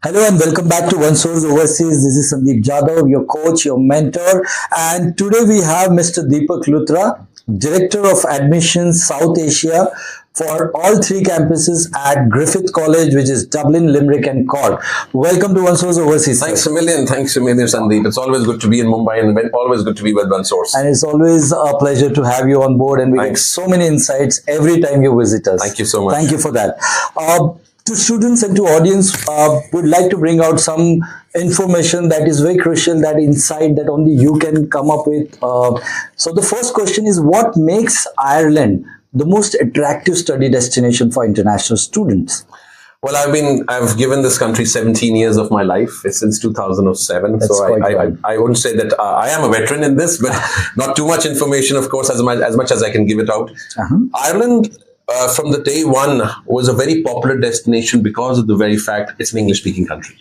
Hello and welcome back to One Source Overseas. This is Sandeep Jadhav, your coach, your mentor. And today we have Mr. Deepak Luthra, Director of Admissions South Asia for all three campuses at Griffith College, which is Dublin, Limerick and Cork. Welcome to One Source Overseas. Thanks a million, Sandeep. It's always good to be in Mumbai and always good to be with One Source. And it's always a pleasure to have you on board, and we get so many insights every time you visit us. Thank you so much. Thank you for that. To students and to audience, would like to bring out some information that is very crucial, that insight that only you can come up with. So the first question is, what makes Ireland the most attractive study destination for international students? Well, I've given this country 17 years of my life. It's since 2007. That's so quite I wouldn't say that I am a veteran in this, but not too much information, of course, as much as I can give it out. Ireland, from the day one, was a very popular destination because of the very fact it's an English-speaking country.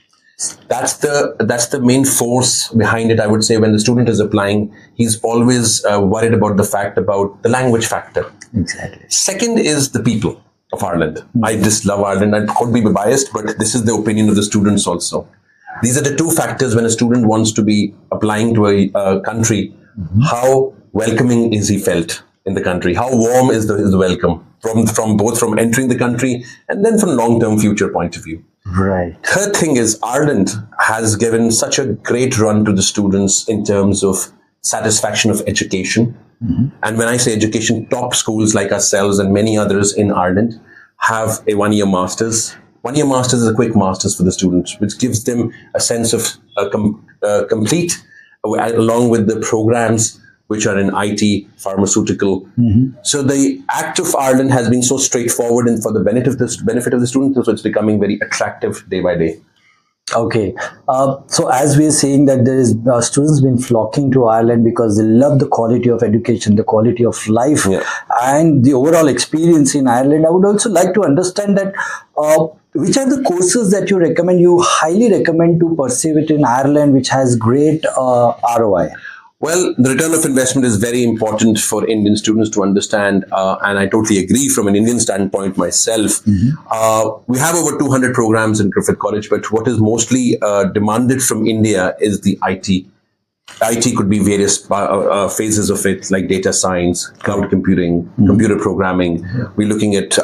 That's the main force behind it. I would say when the student is applying, he's always worried about the language factor. Exactly. Second is the people of Ireland. I just love Ireland. I could be biased, but this is the opinion of the students also. These are the two factors when a student wants to be applying to a country. How welcoming is he felt in the country? How warm is the welcome from both from entering the country and then from long-term future point of view. Right. Third thing is Ireland has given such a great run to the students in terms of satisfaction of education. And when I say education, top schools like ourselves and many others in Ireland have a one-year master's. One-year master's is a quick master's for the students, which gives them a sense of complete, along with the programs which are in IT, pharmaceutical. So the act of Ireland has been so straightforward and for the benefit of the students, so it's becoming very attractive day by day. Okay, so as we are saying that there is students been flocking to Ireland because they love the quality of education, the quality of life, and the overall experience in Ireland. I would also like to understand that which are the courses that you highly recommend to pursue it in Ireland, which has great ROI? Well, the return of investment is very important for Indian students to understand, and I totally agree from an Indian standpoint myself. We have over 200 programs in Griffith College, but what is mostly demanded from India is the IT. IT could be various phases of it, like data science, cloud computing, computer programming. We're looking at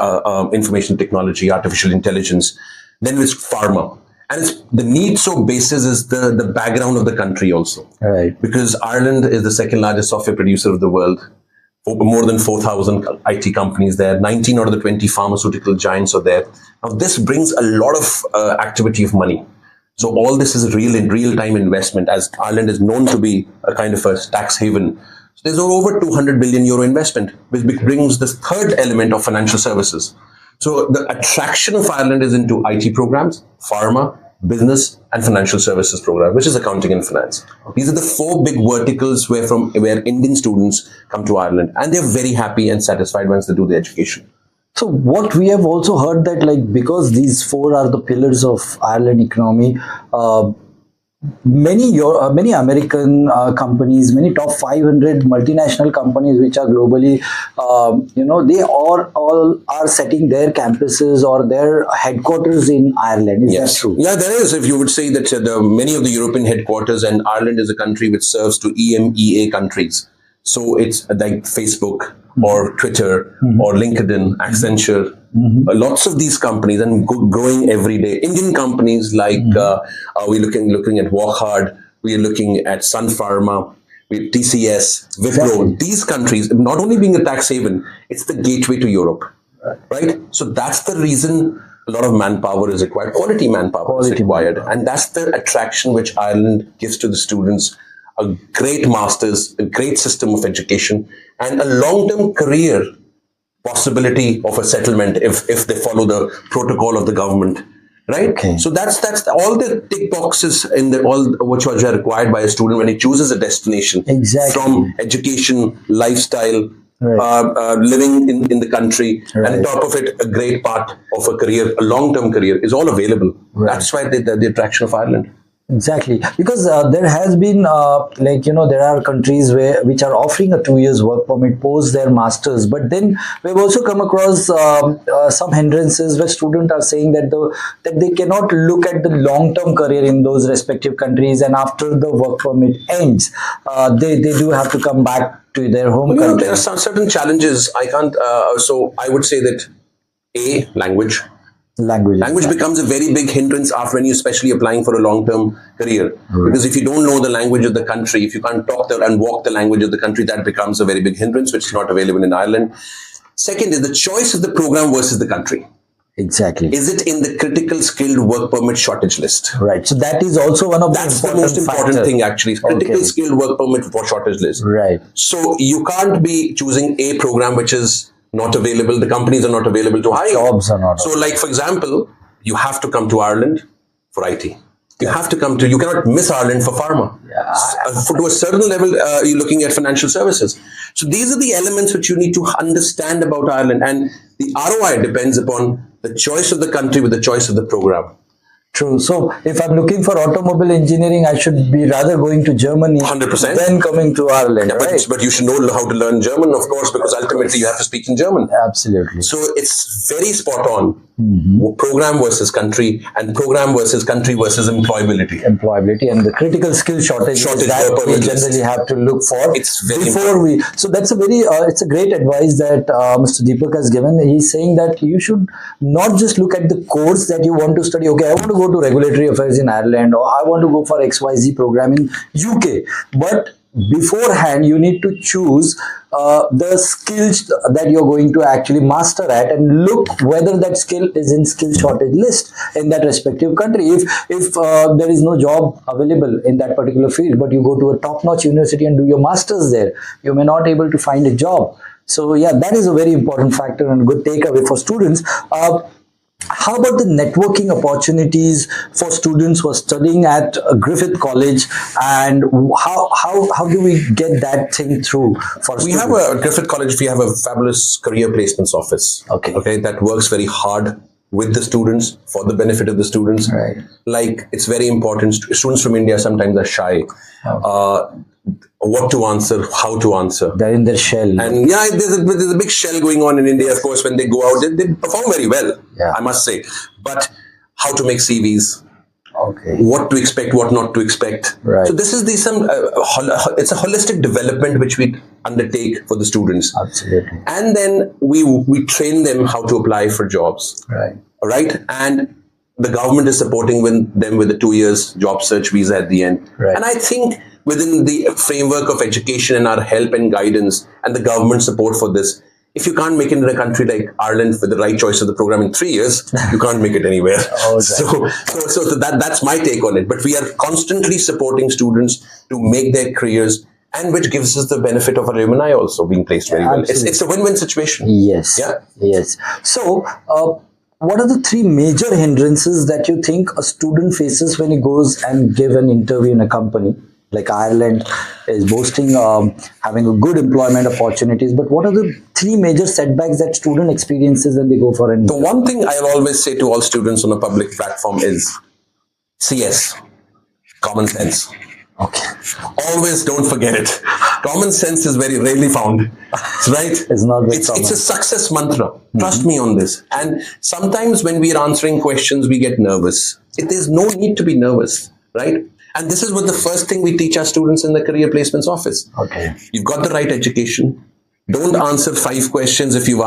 information technology, artificial intelligence. Then there's pharma. And the need-so basis is the background of the country also. Right. Because Ireland is the second largest software producer of the world. More than 4,000 IT companies there. 19 out of the 20 pharmaceutical giants are there. Now, this brings a lot of activity of money. So all this is real-time investment, as Ireland is known to be a kind of a tax haven. So there's over 200 billion euro investment, which brings this third element of financial services. So the attraction of Ireland is into IT programs, pharma, business, and financial services program, which is accounting and finance. These are the four big verticals where Indian students come to Ireland, and they're very happy and satisfied once they do the education. So what we have also heard that because these four are the pillars of Ireland economy, many American companies, many top 500 multinational companies which are globally, they all are setting their campuses or their headquarters in Ireland. Is that true? Yeah, there is. If you would say that many of the European headquarters, and Ireland is a country which serves to EMEA countries. So it's like Facebook or Twitter or LinkedIn, Accenture, lots of these companies, and growing every day. Indian companies like we're looking at Walkhard, we're looking at Sun Pharma, TCS, Wipro. These countries, not only being a tax haven, it's the gateway to Europe, right? So that's the reason a lot of manpower is required, quality manpower is required, and that's the attraction which Ireland gives to the students. A great master's, a great system of education, and a long-term career possibility of a settlement if they follow the protocol of the government, right? Okay. So that's all the tick boxes in which are required by a student when he chooses a destination. Exactly. From education, lifestyle, living in the country, and on top of it, a great part of a career, a long-term career, is all available. That's why the attraction of Ireland. Exactly, because there has been there are countries which are offering a 2 years work permit post their masters, but then we've also come across some hindrances where students are saying that they cannot look at the long term career in those respective countries, and after the work permit ends, they do have to come back to their home Well, country. there are some certain challenges. I can't. So I would say that language. Languages. Language becomes a very big hindrance after when you're especially applying for a long-term career. Because if you don't know the language of the country, if you can't talk and walk the language of the country, that becomes a very big hindrance, which is not available in Ireland. Second is the choice of the program versus the country. Exactly. Is it in the critical skilled work permit shortage list? Right. So that is also one of That's the most important thing, actually. Critical skilled work permit for shortage list. Right. So you can't be choosing a program which is not available. The companies are not available to hire. Jobs are not. So, like for example, you have to come to Ireland for IT. You have to come to. You cannot miss Ireland for pharma. To a certain level, you're looking at financial services. So these are the elements which you need to understand about Ireland, and the ROI depends upon the choice of the country with the choice of the program. True. So if I'm looking for automobile engineering, I should be rather going to Germany 100%. than coming to Ireland, right? But you should know how to learn German, of course, because ultimately you have to speak in German. Absolutely. So it's very spot on. Program versus country, and program versus country versus employability. Employability and the critical skill shortage that we generally have to look for before we. So that's a very it's a great advice that Mr. Deepak has given. He's saying that you should not just look at the course that you want to study. Okay, I want to go to regulatory affairs in Ireland, or I want to go for XYZ program in UK, but beforehand you need to choose the skills that you're going to actually master at, and look whether that skill is in skill shortage list in that respective country. If there is no job available in that particular field, but you go to a top-notch university and do your masters there, you may not able to find a job. So yeah, that is a very important factor and good takeaway for students. How about the networking opportunities for students who are studying at Griffith College, and how do we get that thing through for We students? have a Griffith College, we have a fabulous career placements office. Okay, that works very hard with the students for the benefit of the students. Right. Like, it's very important. Students from India sometimes are shy. What to answer, how to answer. They're in their shell. And yeah, there's a big shell going on in India, of course. When they go out, they perform very well, I must say. But how to make CVs, what to expect, what not to expect. Right. So this is it's a holistic development which we undertake for the students. Absolutely. And then we train them how to apply for jobs. Right. Right. And the government is supporting them with a 2 years job search visa at the end. Right. And I think within the framework of education and our help and guidance and the government support for this, if you can't make it in a country like Ireland with the right choice of the program in 3 years, you can't make it anywhere. So that's my take on it. But we are constantly supporting students to make their careers, and which gives us the benefit of alumni also being placed very well. It's a win-win situation. Yes. Yeah. Yes. So, what are the three major hindrances that you think a student faces when he goes and give an interview in a company? Like Ireland is boasting having a good employment opportunities, but what are the three major setbacks that student experiences when they go for an interview? The one thing I'll always say to all students on a public platform is CS, common sense. Okay. Always don't forget it. Common sense is very rarely found, right? It's not very common. It's a success mantra. Trust me on this. And sometimes when we are answering questions, we get nervous. There's no need to be nervous, right? And this is what the first thing we teach our students in the career placements office. Okay. You've got the right education. Don't answer 5 questions if you've been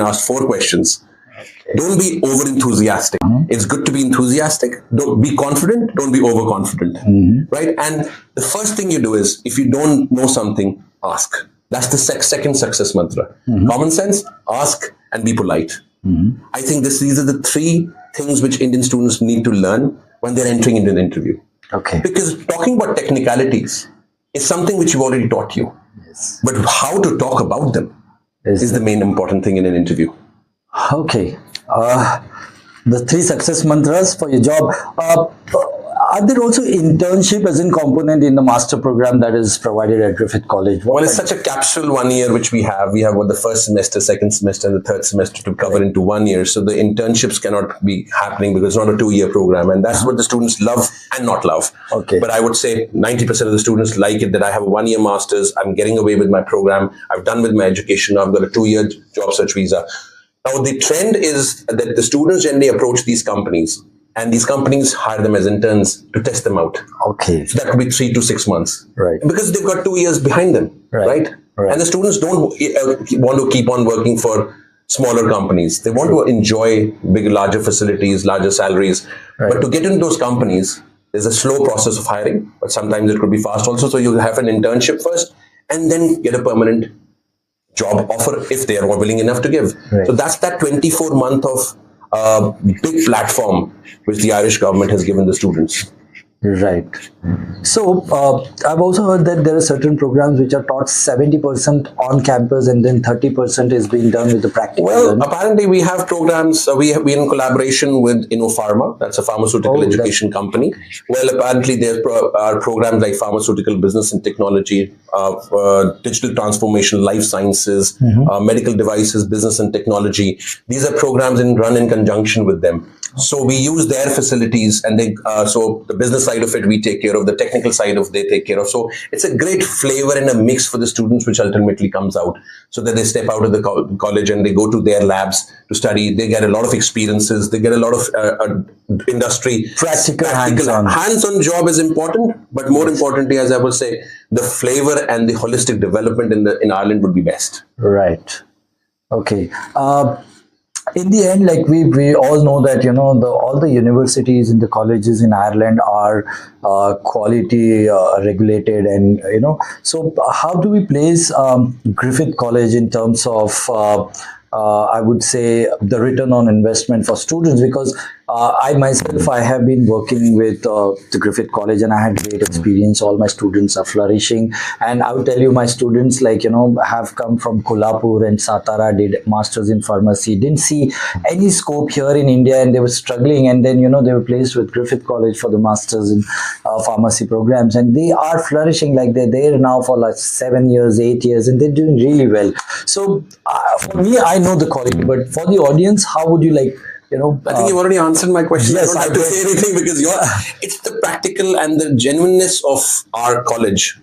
asked 4 questions. Okay. Don't be over enthusiastic. It's good to be enthusiastic. Don't be confident. Don't be overconfident. Right? And the first thing you do is, if you don't know something, ask. That's the second success mantra. Common sense, ask, and be polite. I think these are the 3 things which Indian students need to learn when they're entering into an interview. Okay. Because talking about technicalities is something which you've already taught you. Yes. But how to talk about them is the main important thing in an interview. Okay. the 3 success mantras for your job. Are there also internship as in component in the master program that is provided at Griffith College? Well, it's such a capsule 1 year which we have. We have what the first semester, second semester, and the third semester to cover into 1 year. So the internships cannot be happening because it's not a 2-year program, and that's what the students love and not love. Okay. But I would say 90% of the students like it that I have a 1-year master's. I'm getting away with my program. I've done with my education. Now I've got a 2-year job search visa. Now the trend is that the students generally approach these companies, and these companies hire them as interns to test them out. Okay. So that could be 3 to 6 months. Right. Because they've got 2 years behind them. Right. And the students don't want to keep on working for smaller companies. They want to enjoy bigger, larger facilities, larger salaries. Right. But to get into those companies, there's a slow process of hiring, but sometimes it could be fast also. So you have an internship first and then get a permanent job offer if they are willing enough to give. Right. So that's that 24-month of big platform which the Irish government has given the students. Right. So I've also heard that there are certain programs which are taught 70% on campus and then 30% is being done with the practical. Well, apparently we have programs. We have been in collaboration with Pharma. That's a pharmaceutical education company. Well, apparently there are programs like pharmaceutical business and technology, digital transformation, life sciences, medical devices, business and technology. These are programs run in conjunction with them. So we use their facilities, and they so the business side of it we take care of, the technical side of they take care of. So it's a great flavor and a mix for the students, which ultimately comes out, so that they step out of the college and they go to their labs to study. They get a lot of experiences. They get a lot of industry practical hands-on. Hands-on job is important, but more importantly, as I would say, the flavor and the holistic development in Ireland would be best. Right. Okay. In the end, like we all know that all the universities and the colleges in Ireland are quality regulated, and so how do we place Griffith College in terms of I would say the return on investment for students? Because I myself, I have been working with the Griffith College, and I had great experience. All my students are flourishing, and I would tell you, my students have come from Kolhapur and Satara, did masters in pharmacy, didn't see any scope here in India, and they were struggling, and then they were placed with Griffith College for the masters in pharmacy programs, and they are flourishing. Like they're there now for like 7 years, 8 years, and they're doing really well. So for me, I know the quality, but for the audience, how would you like? I think you've already answered my question. Yes, I don't have to say anything because it's the practical and the genuineness of our college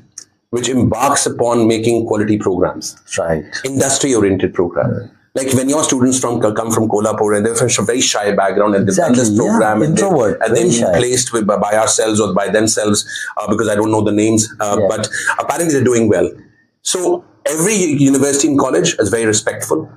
which embarks upon making quality programs. Right. Industry-oriented program. Right. Like when your students come from Kolhapur and they're from a very shy background and they've done this program and they've been placed by ourselves or by themselves because I don't know the names, but apparently they're doing well. So every university and college is very respectful.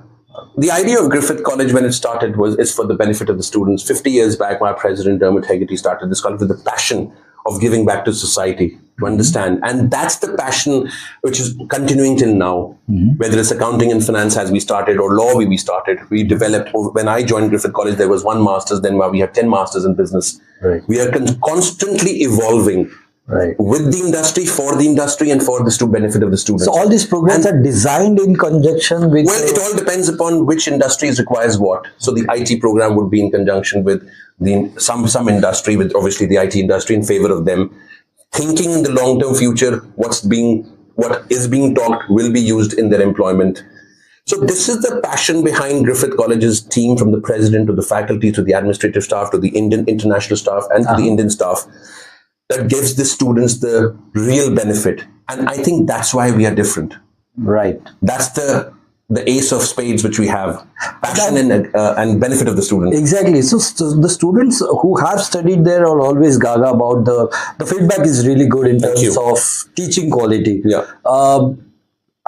The idea of Griffith College when it started is for the benefit of the students. 50 years back, my president, Dermot Hegarty, started this college with the passion of giving back to society, to understand. And that's the passion which is continuing till now. Whether it's accounting and finance as we started or law we started. We developed, when I joined Griffith College, there was 1 master's, then we have 10 masters in business. Right. We are constantly evolving. Right. With the industry, for the industry, and for the benefit of the students. So all these programs are designed in conjunction with... Well, it all depends upon which industries requires what. So the IT program would be in conjunction with some industry, with obviously the IT industry, in favor of them. Thinking in the long-term future, what is being taught will be used in their employment. So this is the passion behind Griffith College's team, from the president to the faculty to the administrative staff to the Indian international staff and to the Indian staff, that gives the students the real benefit. And I think that's why we are different. Right. That's the ace of spades which we have. Passion and benefit of the students. Exactly. So the students who have studied there are always gaga about the feedback is really good in terms of teaching quality. Yeah.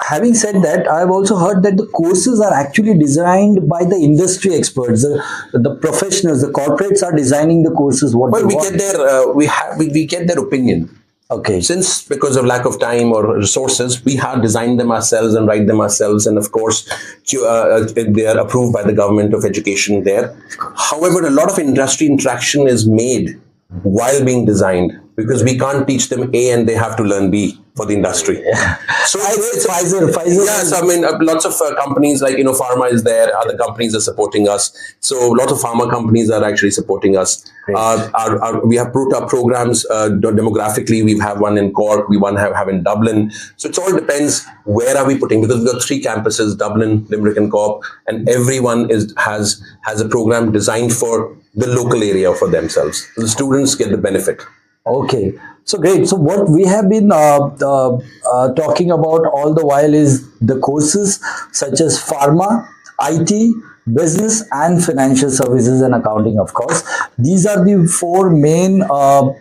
Having said that, I've also heard that the courses are actually designed by the industry experts, the professionals, the corporates are designing the courses. We get their opinion. Okay. Since because of lack of time or resources, we have designed them ourselves and write them ourselves, and of course, they are approved by the government of education there. However, a lot of industry interaction is made while being designed, because we can't teach them A and they have to learn B. for the industry. So Pfizer. Yes, I mean, lots of companies like, Pharma is there. Other companies are supporting us. So lots of pharma companies are actually supporting us. We have put up programs demographically. We have one in Cork. We have in Dublin. So it all depends where are we putting, because we've got 3 campuses: Dublin, Limerick, and Cork, and everyone has a program designed for the local area for themselves. The students get the benefit. Okay, so great. So what we have been talking about all the while is the courses such as pharma, IT, business, and financial services and accounting, of course. These are the 4 main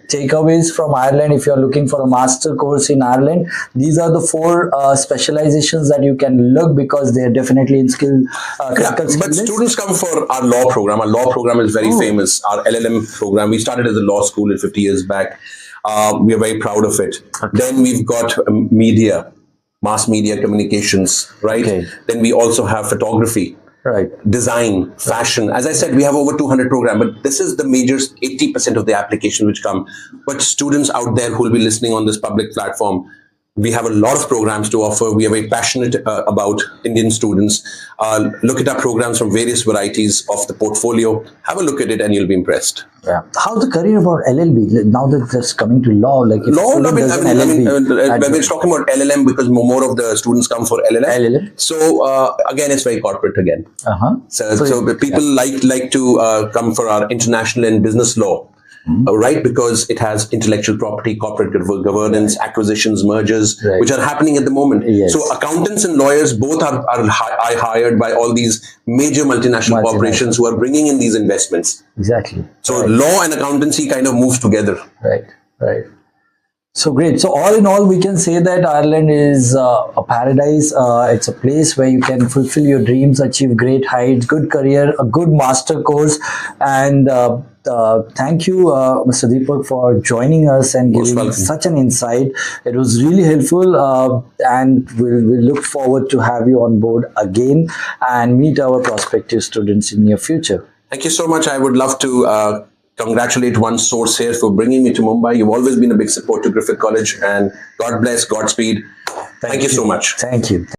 takeaways from Ireland. If you're looking for a master course in Ireland, these are the 4 specializations that you can look, because they are definitely in critical skill but list. students come for our law program. Our law program is very famous. Our LLM program, we started as a law school 50 years back. We are very proud of it. Then we've got media, mass media communications, right? Then we also have photography. Right. Design, fashion. As I said, we have over 200 programs, but this is the major 80% of the applications which come. But students out there who will be listening on this public platform, we have a lot of programs to offer. We are very passionate about Indian students. Look at our programs from various varieties of the portfolio. Have a look at it and you'll be impressed. Yeah. How's the career about LLB now that that's coming to law? Like, if we're LLB, talking about LLM because more of the students come for LLM. So again, it's very corporate again. So people like to come for our international and business law. Right, because it has intellectual property, corporate governance, acquisitions, mergers, which are happening at the moment. So accountants and lawyers both are hired by all these major multinational corporations who are bringing in these investments. Exactly. So law and accountancy kind of moves together. Right. So great. So all in all, we can say that Ireland is a paradise. It's a place where you can fulfill your dreams, achieve great heights, good career, a good master course. And thank you, Mr. Deepak, for joining us and giving such an insight. It was really helpful, and we'll look forward to have you on board again and meet our prospective students in near future. Thank you so much. I would love to congratulate One Source here for bringing me to Mumbai. You've always been a big support to Griffith College, and God bless, Godspeed. Thank you so much. Thank you.